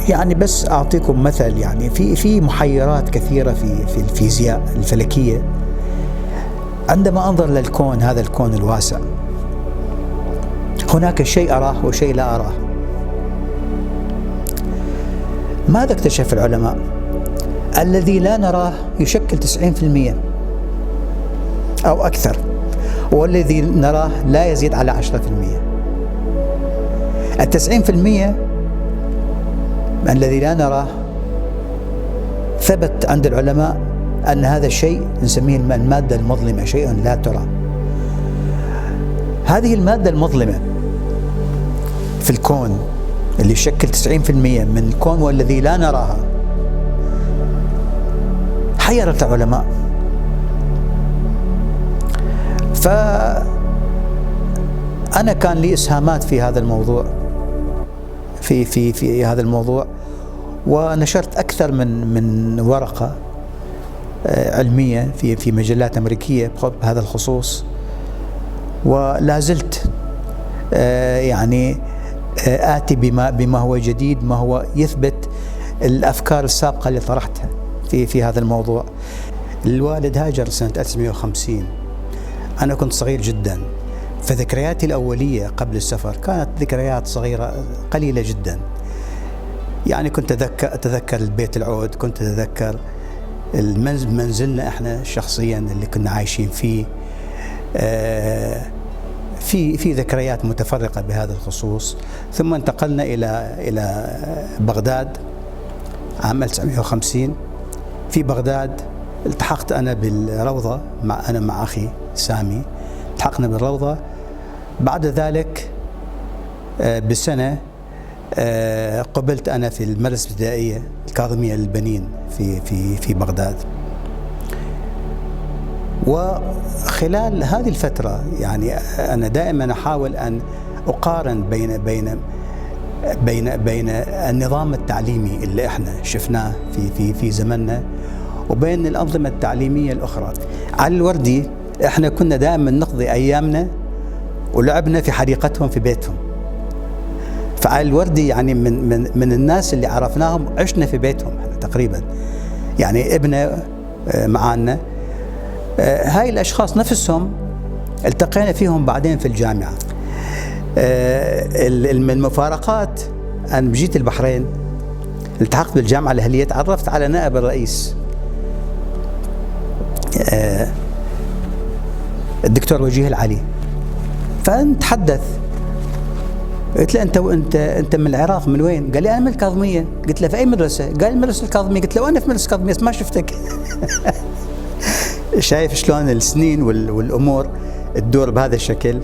يعني بس أعطيكم مثل، يعني في محيرات كثيرة في الفيزياء الفلكية. عندما أنظر للكون، هذا الكون الواسع، هناك شيء أراه وشيء لا أراه. ماذا اكتشف العلماء؟ الذي لا نراه يشكل 90% أو أكثر، والذي نراه لا يزيد على 10%. 90% الذي لا نراه ثبت عند العلماء أن هذا الشيء نسميه المادة المظلمة، شيء لا ترى. هذه المادة المظلمة في الكون اللي يشكل 90% من الكون والذي لا نراها حيرت العلماء. فأنا كان لي إسهامات في هذا الموضوع، في هذا الموضوع، ونشرت أكثر من ورقة علمية في مجلات أمريكية بهذا الخصوص، ولا زلت يعني آتي بما هو جديد، ما هو يثبت الأفكار السابقة اللي طرحتها في هذا الموضوع. الوالد هاجر سنة 1950، أنا كنت صغير جدا، فذكرياتي الأولية قبل السفر كانت ذكريات صغيرة قليلة جدا. يعني كنت أتذكر البيت العود، كنت أتذكر منزلنا احنا شخصيا اللي كنا عايشين فيه. في ذكريات متفرقة بهذا الخصوص. ثم انتقلنا إلى بغداد عام 1950. في بغداد التحقت أنا بالروضة أنا مع أخي سامي، التحقنا بالروضة. بعد ذلك بسنة قبلت أنا في المدرسة الابتدائية الكاظمية للبنين في بغداد. وخلال هذه الفترة يعني أنا دائما أحاول أن أقارن بين النظام التعليمي اللي احنا شفناه في زمننا وبين الأنظمة التعليمية الأخرى. على الوردي احنا كنا دائما نقضي أيامنا ولعبنا في حديقتهم في بيتهم. فعلى الوردي يعني من الناس اللي عرفناهم عشنا في بيتهم تقريبا، يعني ابنه معانا. هاي الأشخاص نفسهم التقينا فيهم بعدين في الجامعة. المفارقات، أنا جيت البحرين، التحقت بالجامعة الأهلية، تعرفت على نائب الرئيس الدكتور وجيه العلي، فنتحدث. قلت له انت من العراق، من وين؟ قال لي انا من الكاظميه. قلت له في اي مدرسه؟ قال المدرسه الكاظميه. قلت له انا في مدرسه الكاظميه ما شفتك. شايف شلون السنين والامور تدور بهذا الشكل.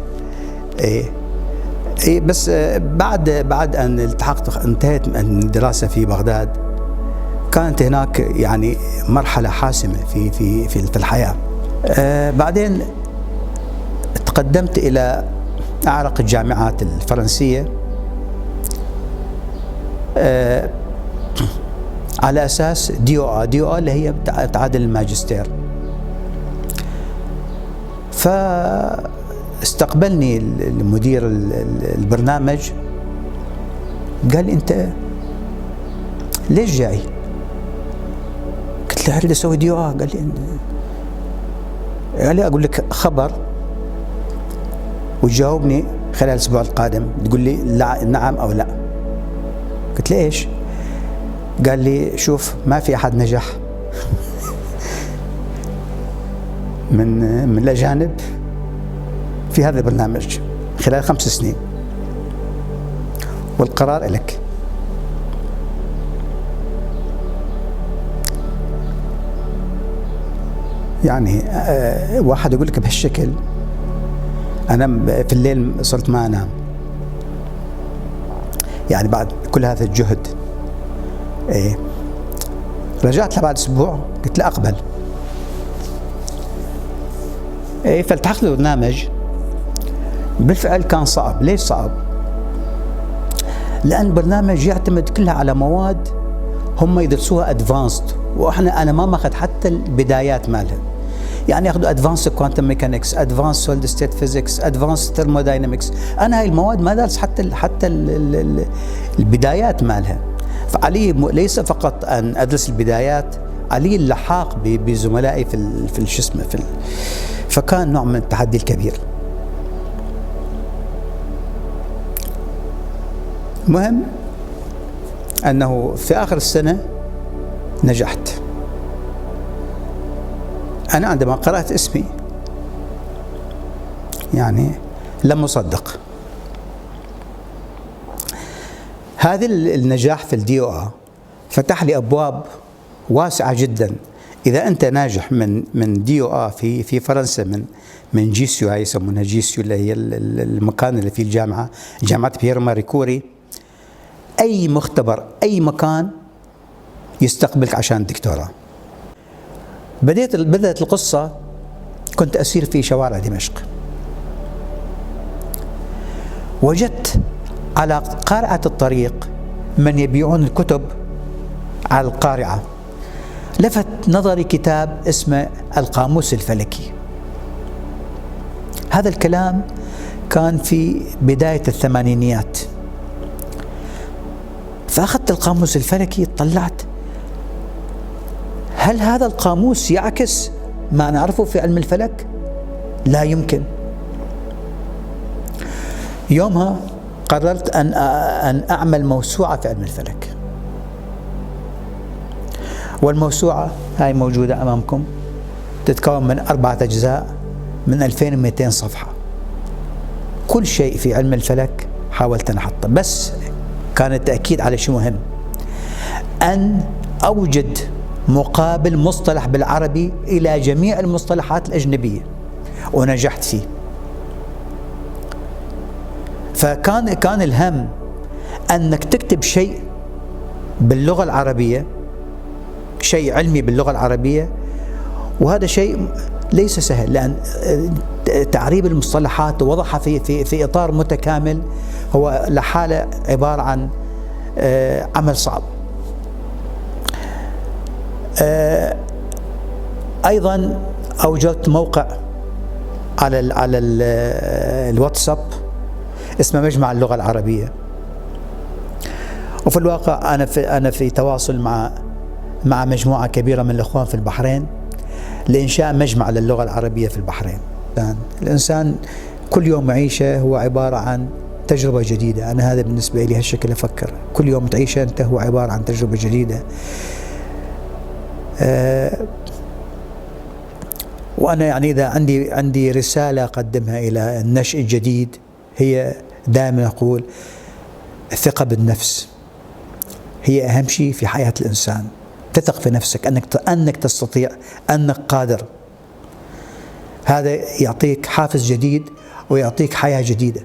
ايه بس بعد ان انتهت الدراسه في بغداد، كانت هناك يعني مرحله حاسمه في الحياه. بعدين تقدمت الى أعرق الجامعات الفرنسية على أساس DOA اللي هي تعادل الماجستير. فاستقبلني المدير البرنامج، قال لي أنت ليش جاي؟ قلت له أريد أسوي DOA. قال لي أقول لك خبر وتجاوبني خلال الأسبوع القادم، تقول لي لا نعم أو لا. قلت له إيش؟ قال لي شوف، ما في أحد نجح من الأجانب في هذا البرنامج خلال 5 سنين، والقرار لك. يعني واحد يقول لك بهالشكل، أنا في الليل صرت ما أنام يعني بعد كل هذا الجهد. رجعت له بعد أسبوع، قلت له أقبل. فالتحقت بالبرنامج. بالفعل كان صعب. ليش صعب؟ لأن البرنامج يعتمد كلها على مواد هم يدرسوها أدفانسد، أنا ما ماخذ حتى البدايات مالها. يعني ياخذوا ادفانس كوانتم ميكانكس، ادفانس سوليد ستيت فيزيكس، ادفانس ثيرموداينامكس. انا هاي المواد ما دارس حتى البدايات مالها. فعلي ليس فقط أن أدرس البدايات، علي اللحاق بزملائي في الشسمة فكان نوع من التحدي الكبير. مهم أنه في آخر السنة نجحت. أنا عندما قرأت اسمي يعني لم أصدق. هذا النجاح في الDOA فتح لي أبواب واسعة جدا. إذا أنت ناجح من DOA في فرنسا، من جيسيو، هاي يسمونها جيسيو اللي هي المكان اللي فيه جامعة بيير ماري كوري، أي مختبر أي مكان يستقبلك عشان دكتوراه. بدأت القصة، كنت أسير في شوارع دمشق، وجدت على قارعة الطريق من يبيعون الكتب على القارعة. لفت نظري كتاب اسمه القاموس الفلكي. هذا الكلام كان في بداية الثمانينيات. فأخذت القاموس الفلكي، طلعت هل هذا القاموس يعكس ما نعرفه في علم الفلك؟ لا يمكن. يومها قررت أن أعمل موسوعة في علم الفلك، والموسوعة هاي موجودة أمامكم، تتكون من 4 أجزاء من 2200 صفحة. كل شيء في علم الفلك حاولت أن أحطه، بس كان التأكيد على شيء مهم، أن أوجد مقابل مصطلح بالعربي إلى جميع المصطلحات الأجنبية، ونجحت فيه. فكان الهم أنك تكتب شيء باللغة العربية، شيء علمي باللغة العربية، وهذا شيء ليس سهل، لأن تعريب المصطلحات ووضعها في إطار متكامل هو لحالة عبارة عن عمل صعب. أيضا أوجدت موقع على الواتساب اسمه مجمع اللغة العربية، وفي الواقع أنا في تواصل مع مجموعة كبيرة من الإخوان في البحرين لإنشاء مجمع للغة العربية في البحرين. الإنسان كل يوم عيشه هو عبارة عن تجربة جديدة. أنا هذا بالنسبة لي هالشكل أفكر، كل يوم تعيشه أنت هو عبارة عن تجربة جديدة. وأنا يعني إذا عندي رسالة أقدمها إلى النشء الجديد، هي دائما أقول الثقة بالنفس هي أهم شيء في حياة الإنسان. تثق في نفسك أنك تستطيع، أنك قادر. هذا يعطيك حافز جديد ويعطيك حياة جديدة.